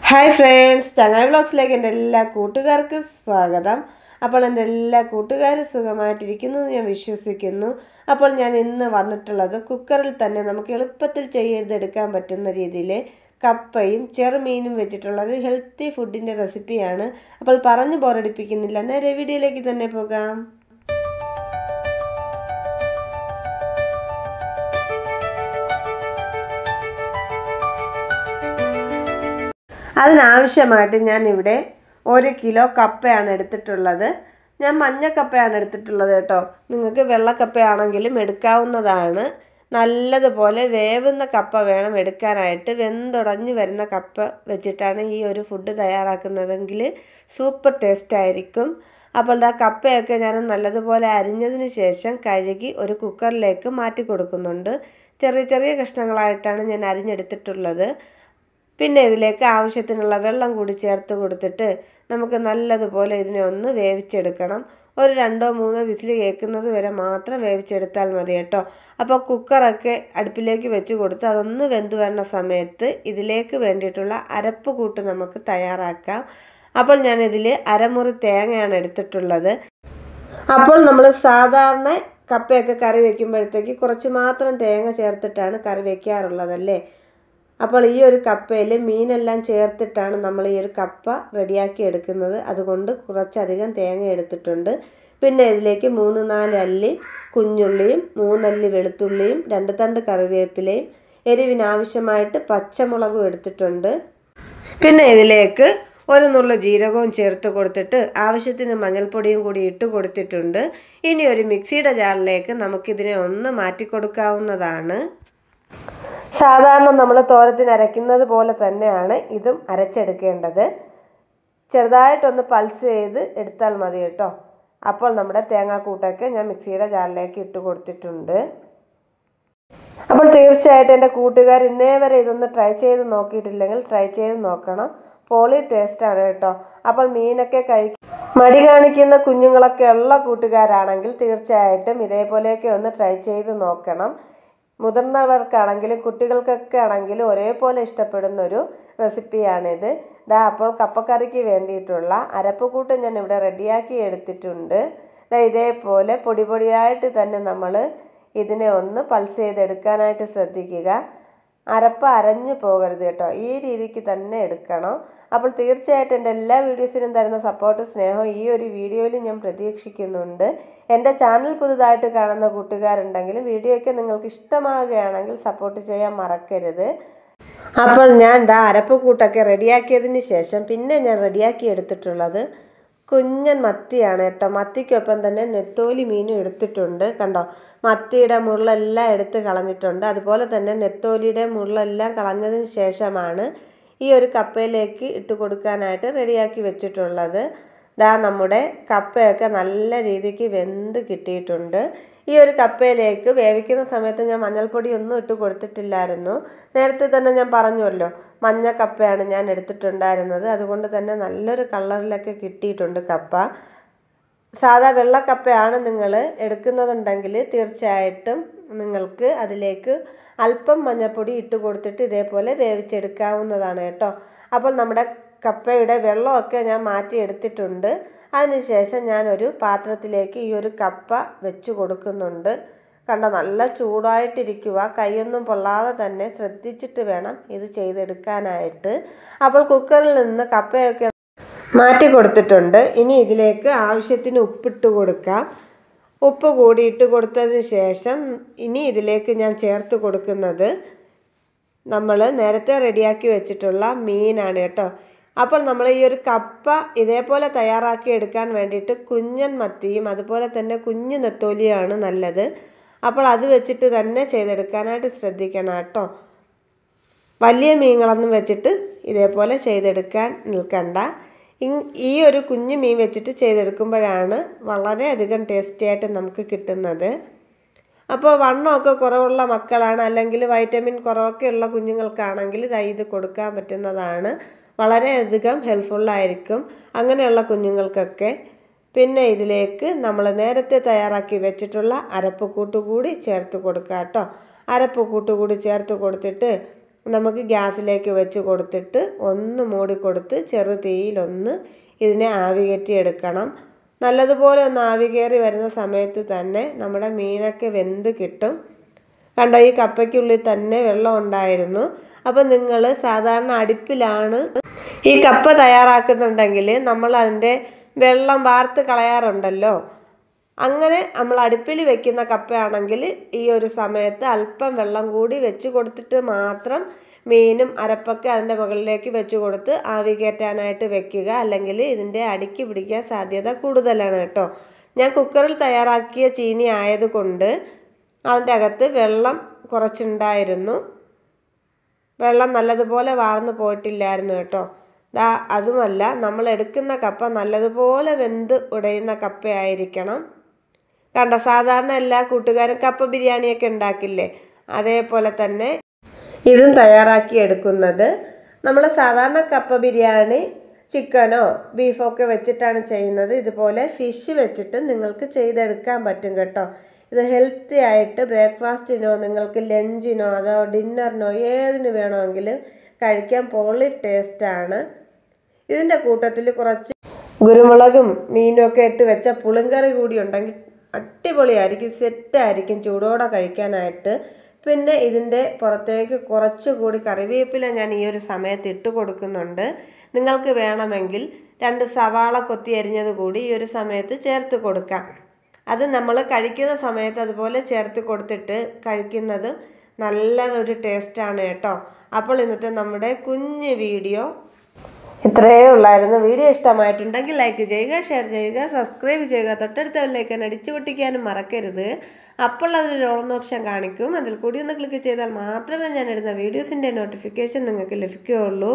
Hi friends, ചങ്ങായി വ്ളോഗ്സിലേക്ക് എൻ്റെ എല്ലാ കൂട്ടുകാർക്കും സ്വാഗതം. അപ്പോൾ എൻ്റെ എല്ലാ കൂട്ടുകാരും സുഖമായിട്ടിരിക്കുന്നു ഞാൻ വിശ്വസിക്കുന്നു. അപ്പോൾ ഞാൻ ഇന്ന് വന്നിട്ടുള്ളത് കുക്കറിൽ തന്നെ നമുക്ക് എളുപ്പത്തിൽ ചെയ്തെടുക്കാൻ പറ്റുന്ന രീതിയിൽ കപ്പയും ചെറുമീനും വെച്ചിട്ടുള്ളത് ഹെൽത്തി ഫുഡിൻ്റെ റെസിപ്പിയാണ്. അപ്പോൾ പറഞ്ഞു ബോറടിപ്പിക്കുന്നില്ല, നേരെ വീഡിയോയിലേക്ക് തന്നെ പോകാം. അതിനാവശ്യമായിട്ട് ഞാനിവിടെ 1 കിലോ കപ്പയാണ് എടുത്തിട്ടുള്ളത്. ഞാൻ മഞ്ഞക്കപ്പയാണ് എടുത്തിട്ടുള്ളത് കേട്ടോ. നിങ്ങൾക്ക് വെള്ളക്കപ്പയാണെങ്കിലും എടുക്കാവുന്നതാണ്. നല്ലതുപോലെ വേവുന്ന കപ്പ വേണം എടുക്കാനായിട്ട്. വെന്തുടഞ്ഞ് വരുന്ന കപ്പ വെച്ചിട്ടാണ് ഈ ഒരു ഫുഡ് തയ്യാറാക്കുന്നതെങ്കിൽ സൂപ്പർ ടേസ്റ്റ് ആയിരിക്കും. അപ്പോൾ ആ കപ്പയൊക്കെ ഞാൻ നല്ലതുപോലെ അരിഞ്ഞതിന് ശേഷം കഴുകി ഒരു കുക്കറിലേക്ക് മാറ്റി കൊടുക്കുന്നുണ്ട്. ചെറിയ ചെറിയ കഷ്ണങ്ങളായിട്ടാണ് ഞാൻ അരിഞ്ഞെടുത്തിട്ടുള്ളത്. പിന്നെ ഇതിലേക്ക് ആവശ്യത്തിനുള്ള വെള്ളം കൂടി ചേർത്ത് കൊടുത്തിട്ട് നമുക്ക് നല്ലതുപോലെ ഇതിനെ ഒന്ന് വേവിച്ചെടുക്കണം. ഒരു 2-3 വിസിൽ കേൾക്കുന്നത് വരെ മാത്രം വേവിച്ചെടുത്താൽ മതി കേട്ടോ. അപ്പോൾ കുക്കറൊക്കെ അടുപ്പിലേക്ക് വെച്ച് കൊടുത്ത് അതൊന്ന് വെന്ത് വരുന്ന സമയത്ത് ഇതിലേക്ക് വേണ്ടിയിട്ടുള്ള അരപ്പ് കൂട്ട് നമുക്ക് തയ്യാറാക്കാം. അപ്പോൾ ഞാനിതിൽ അരമുറി തേങ്ങയാണ് എടുത്തിട്ടുള്ളത്. അപ്പോൾ നമ്മൾ സാധാരണ കപ്പയൊക്കെ കറി വയ്ക്കുമ്പോഴത്തേക്ക് കുറച്ച് മാത്രം തേങ്ങ ചേർത്തിട്ടാണ് കറി വയ്ക്കാറുള്ളതല്ലേ. അപ്പോൾ ഈ ഒരു കപ്പയിൽ മീനെല്ലാം ചേർത്തിട്ടാണ് നമ്മൾ ഈ ഒരു കപ്പ റെഡിയാക്കി എടുക്കുന്നത്. അതുകൊണ്ട് കുറച്ചധികം തേങ്ങ എടുത്തിട്ടുണ്ട്. പിന്നെ ഇതിലേക്ക് 3-4 അല്ലി കുഞ്ഞുള്ളിയും 3 അല്ലി വെളുത്തുള്ളിയും 2 തണ്ട് കറിവേപ്പിലയും എരിവിനാവശ്യമായിട്ട് പച്ചമുളകും എടുത്തിട്ടുണ്ട്. പിന്നെ ഇതിലേക്ക് ഒരു നുള്ളു ജീരകവും ചേർത്ത് കൊടുത്തിട്ട് ആവശ്യത്തിന് മഞ്ഞൾപ്പൊടിയും കൂടി ഇട്ട് കൊടുത്തിട്ടുണ്ട്. ഇനി ഒരു മിക്സിയുടെ ജാറിലേക്ക് നമുക്കിതിനെ ഒന്ന് മാറ്റി കൊടുക്കാവുന്നതാണ്. സാധാരണ നമ്മൾ തോരത്തിന് അരയ്ക്കുന്നത് പോലെ തന്നെയാണ് ഇതും അരച്ചെടുക്കേണ്ടത്. ചെറുതായിട്ടൊന്ന് പൾസ് ചെയ്ത് എടുത്താൽ മതി കേട്ടോ. അപ്പോൾ നമ്മുടെ തേങ്ങാക്കൂട്ടൊക്കെ ഞാൻ മിക്സിയുടെ ജാറിലേക്ക് ഇട്ട് കൊടുത്തിട്ടുണ്ട്. അപ്പോൾ തീർച്ചയായിട്ടും എൻ്റെ കൂട്ടുകാർ ഇന്നേ വരെ ഇതൊന്ന് ട്രൈ ചെയ്ത് നോക്കിയിട്ടില്ലെങ്കിൽ ട്രൈ ചെയ്ത് നോക്കണം. പൊളി ടേസ്റ്റാണ് കേട്ടോ. അപ്പോൾ മീനൊക്കെ മടി കാണിക്കുന്ന കുഞ്ഞുങ്ങളൊക്കെ ഉള്ള കൂട്ടുകാരാണെങ്കിൽ തീർച്ചയായിട്ടും ഇതേപോലെയൊക്കെ ഒന്ന് ട്രൈ ചെയ്ത് നോക്കണം. മുതിർന്നവർക്കാണെങ്കിലും കുട്ടികൾക്കൊക്കെ ആണെങ്കിലും ഒരേപോലെ ഇഷ്ടപ്പെടുന്നൊരു റെസിപ്പിയാണിത്. അപ്പോൾ കപ്പക്കറിക്ക് വേണ്ടിയിട്ടുള്ള അരപ്പ് കൂട്ട് ഞാൻ ഇവിടെ റെഡിയാക്കി എടുത്തിട്ടുണ്ട്. ഇതേപോലെ പൊടി പൊടിയായിട്ട് തന്നെ നമ്മൾ ഇതിനെ ഒന്ന് പൾസ് ചെയ്തെടുക്കാനായിട്ട് ശ്രദ്ധിക്കുക. അരപ്പ് അരഞ്ഞു പോകരുത് കേട്ടോ. ഈ രീതിക്ക് തന്നെ എടുക്കണം. അപ്പോൾ തീർച്ചയായിട്ടും എൻ്റെ എല്ലാ വീഡിയോസിനും തരുന്ന സപ്പോർട്ട് സ്നേഹം ഈ ഒരു വീഡിയോയിൽ ഞാൻ പ്രതീക്ഷിക്കുന്നുണ്ട്. എൻ്റെ ചാനൽ പുതുതായിട്ട് കാണുന്ന കൂട്ടുകാരുണ്ടെങ്കിലും വീഡിയോയൊക്കെ നിങ്ങൾക്ക് ഇഷ്ടമാവുകയാണെങ്കിൽ സപ്പോർട്ട് ചെയ്യാൻ മറക്കരുത്. അപ്പോൾ ഞാൻ അരപ്പ് കൂട്ടൊക്കെ റെഡിയാക്കിയതിന് ശേഷം പിന്നെ ഞാൻ റെഡിയാക്കി എടുത്തിട്ടുള്ളത് കുഞ്ഞൻ മത്തിയാണ് കേട്ടോ. മത്തിക്കൊപ്പം തന്നെ നെത്തോലി മീനും എടുത്തിട്ടുണ്ട്. കണ്ടോ, മത്തിയുടെ മുള്ളെല്ലാം എടുത്ത് കളഞ്ഞിട്ടുണ്ട്. അതുപോലെ തന്നെ നെത്തോലിയുടെ മുള്ളെല്ലാം കളഞ്ഞതിന് ശേഷമാണ് ഈ ഒരു കപ്പയിലേക്ക് ഇട്ട് കൊടുക്കാനായിട്ട് റെഡിയാക്കി വെച്ചിട്ടുള്ളത്. നമ്മുടെ കപ്പയൊക്കെ നല്ല രീതിക്ക് വെന്ത് കിട്ടിയിട്ടുണ്ട്. ഈ ഒരു കപ്പയിലേക്ക് വേവിക്കുന്ന സമയത്ത് ഞാൻ മഞ്ഞൾപ്പൊടി ഒന്നും ഇട്ട് കൊടുത്തിട്ടില്ലായിരുന്നു. നേരത്തെ തന്നെ ഞാൻ പറഞ്ഞുവല്ലോ, മഞ്ഞ കപ്പയാണ് ഞാൻ എടുത്തിട്ടുണ്ടായിരുന്നത്. അതുകൊണ്ട് തന്നെ നല്ലൊരു കളറിലൊക്കെ കിട്ടിയിട്ടുണ്ട് കപ്പ. സാധാ വെള്ളക്കപ്പയാണ് നിങ്ങൾ എടുക്കുന്നതുണ്ടെങ്കിൽ തീർച്ചയായിട്ടും നിങ്ങൾക്ക് അതിലേക്ക് അല്പം മഞ്ഞൾപ്പൊടി ഇട്ട് കൊടുത്തിട്ട് ഇതേപോലെ വേവിച്ചെടുക്കാവുന്നതാണ് കേട്ടോ. അപ്പോൾ നമ്മുടെ കപ്പയുടെ വെള്ളമൊക്കെ ഞാൻ മാറ്റിയെടുത്തിട്ടുണ്ട്. അതിനുശേഷം ഞാനൊരു പാത്രത്തിലേക്ക് ഈ ഒരു കപ്പ വെച്ച് കൊടുക്കുന്നുണ്ട്. കണ്ടോ, നല്ല ചൂടായിട്ടിരിക്കുക. കൈയൊന്നും പൊള്ളാതെ തന്നെ ശ്രദ്ധിച്ചിട്ട് വേണം ഇത് ചെയ്തെടുക്കാനായിട്ട്. അപ്പോൾ കുക്കറിൽ നിന്ന് കപ്പയൊക്കെ മാറ്റി കൊടുത്തിട്ടുണ്ട്. ഇനി ഇതിലേക്ക് ആവശ്യത്തിന് ഉപ്പിട്ട് കൊടുക്കാം. ഉപ്പ് കൂടി ഇട്ട് കൊടുത്തതിന് ശേഷം ഇനി ഇതിലേക്ക് ഞാൻ ചേർത്ത് കൊടുക്കുന്നത് നമ്മൾ നേരത്തെ റെഡിയാക്കി വെച്ചിട്ടുള്ള മീനാണ് കേട്ടോ. അപ്പോൾ നമ്മൾ ഈ ഒരു കപ്പ ഇതേപോലെ തയ്യാറാക്കി എടുക്കാൻ വേണ്ടിയിട്ട് കുഞ്ഞൻ മത്തിയും അതുപോലെ തന്നെ കുഞ്ഞു നെത്തോലിയാണ് നല്ലത്. അപ്പോൾ അത് വെച്ചിട്ട് തന്നെ ചെയ്തെടുക്കാനായിട്ട് ശ്രദ്ധിക്കണം കേട്ടോ. വലിയ മീനുകളൊന്നും വെച്ചിട്ട് ഇതേപോലെ ചെയ്തെടുക്കാൻ നിൽക്കണ്ട. ഈ ഒരു കുഞ്ഞു മീൻ വെച്ചിട്ട് ചെയ്തെടുക്കുമ്പോഴാണ് വളരെയധികം ടേസ്റ്റി ആയിട്ട് നമുക്ക് കിട്ടുന്നത്. അപ്പോൾ വണ്ണമൊക്കെ കുറവുള്ള മക്കളാണ്, അല്ലെങ്കിൽ വൈറ്റമിൻ കുറവൊക്കെ ഉള്ള കുഞ്ഞുങ്ങൾക്കാണെങ്കിൽ ഇത് കൊടുക്കാൻ പറ്റുന്നതാണ്. വളരെയധികം ഹെൽപ്ഫുള്ളായിരിക്കും അങ്ങനെയുള്ള കുഞ്ഞുങ്ങൾക്കൊക്കെ. പിന്നെ ഇതിലേക്ക് നമ്മൾ നേരത്തെ തയ്യാറാക്കി വെച്ചിട്ടുള്ള അരപ്പ് കൂട്ട് കൂടി ചേർത്ത് കൊടുക്കുക കേട്ടോ. അരപ്പ് കൂട്ട് കൂടി ചേർത്ത് കൊടുത്തിട്ട് നമുക്ക് ഗ്യാസിലേക്ക് വെച്ച് കൊടുത്തിട്ട് ഒന്ന് മൂടിക്കൊടുത്ത് ചെറു തീയിലൊന്ന് ഇതിനെ ആവി കയറ്റി എടുക്കണം. നല്ലതുപോലെ ഒന്ന് ആവി കയറി വരുന്ന സമയത്ത് തന്നെ നമ്മുടെ മീനൊക്കെ വെന്ത് കിട്ടും. കണ്ടോ, ഈ കപ്പയ്ക്കുള്ളിൽ തന്നെ വെള്ളം ഉണ്ടായിരുന്നു. അപ്പം നിങ്ങൾ സാധാരണ അടുപ്പിലാണ് ഈ കപ്പ തയ്യാറാക്കുന്നുണ്ടെങ്കിൽ നമ്മൾ അതിൻ്റെ വെള്ളം വാർത്ത് കളയാറുണ്ടല്ലോ. അങ്ങനെ നമ്മൾ അടുപ്പിൽ വെക്കുന്ന കപ്പയാണെങ്കിൽ ഈ ഒരു സമയത്ത് അല്പം വെള്ളം കൂടി വെച്ച് കൊടുത്തിട്ട് മാത്രം മീനും അരപ്പൊക്കെ അതിൻ്റെ മുകളിലേക്ക് വെച്ച് കൊടുത്ത് ആവി കയറ്റാനായിട്ട് വെക്കുക. അല്ലെങ്കിൽ ഇതിൻ്റെ അടിക്ക് പിടിക്കാൻ സാധ്യത കൂടുതലാണ് കേട്ടോ. ഞാൻ കുക്കറിൽ തയ്യാറാക്കിയ ചീനി ആയതുകൊണ്ട് അതിൻ്റെ അകത്ത് വെള്ളം കുറച്ചുണ്ടായിരുന്നു. വെള്ളം നല്ലതുപോലെ വാർന്നു പോയിട്ടില്ലായിരുന്നു കേട്ടോ. അതുമല്ല, നമ്മൾ എടുക്കുന്ന കപ്പ നല്ലതുപോലെ വെന്ത് ഉടയുന്ന കപ്പയായിരിക്കണം. കണ്ടോ, സാധാരണ എല്ലാ കൂട്ടുകാരും കപ്പ ബിരിയാണിയൊക്കെ ഉണ്ടാക്കില്ലേ, അതേപോലെ തന്നെ ഇതും തയ്യാറാക്കി എടുക്കുന്നത്. നമ്മൾ സാധാരണ കപ്പ ബിരിയാണി ചിക്കനോ ബീഫോ ഒക്കെ വെച്ചിട്ടാണ് ചെയ്യുന്നത്. ഇതുപോലെ ഫിഷ് വെച്ചിട്ട് നിങ്ങൾക്ക് ചെയ്തെടുക്കാൻ പറ്റും കേട്ടോ. ഇത് ഹെൽത്തി ആയിട്ട് ബ്രേക്ക്ഫാസ്റ്റിനോ നിങ്ങൾക്ക് ലഞ്ചിനോ അതോ ഡിന്നറിനോ ഏതിന് വേണമെങ്കിലും കഴിക്കാൻ പൊളി ടേസ്റ്റാണ്. ഇതിൻ്റെ കൂട്ടത്തിൽ കുറച്ച് കുരുമുളകും മീനും ഒക്കെ ഇട്ട് വെച്ച പുളിങ്കറി കൂടി ഉണ്ടെങ്കിൽ അടിപൊളിയായിരിക്കും, സെറ്റായിരിക്കും ചൂടോടെ കഴിക്കാനായിട്ട്. പിന്നെ ഇതിൻ്റെ പുറത്തേക്ക് കുറച്ചുകൂടി കറിവേപ്പില ഞാൻ ഈ ഒരു സമയത്ത് ഇട്ട് കൊടുക്കുന്നുണ്ട്. നിങ്ങൾക്ക് വേണമെങ്കിൽ 2 സവാള കൊത്തി അരിഞ്ഞത് കൂടി ഈ ഒരു സമയത്ത് ചേർത്ത് കൊടുക്കാം. അത് നമ്മൾ കഴിക്കുന്ന സമയത്ത് അതുപോലെ ചേർത്ത് കൊടുത്തിട്ട് കഴിക്കുന്നത് നല്ലൊരു ടേസ്റ്റാണ് കേട്ടോ. അപ്പോൾ ഇന്നത്തെ നമ്മുടെ കുഞ്ഞ് വീഡിയോ ഇത്രയേ ഉള്ളായിരുന്നു. വീഡിയോ ഇഷ്ടമായിട്ടുണ്ടെങ്കിൽ ലൈക്ക് ചെയ്യുക, ഷെയർ ചെയ്യുക, സബ്സ്ക്രൈബ് ചെയ്യുക, തൊട്ടടുത്ത ബെല്ലൈക്കൺ അടിച്ചു പൊട്ടിക്കാനും മറക്കരുത്. അപ്പോൾ അതിലൊരു ഓൺ ഓപ്ഷൻ കാണിക്കും. അതിൽ കൂടി ഒന്ന് ക്ലിക്ക് ചെയ്താൽ മാത്രമേ ഞാൻ ഇടുന്ന വീഡിയോസിൻ്റെ നോട്ടിഫിക്കേഷൻ നിങ്ങൾക്ക് ലഭിക്കുകയുള്ളൂ.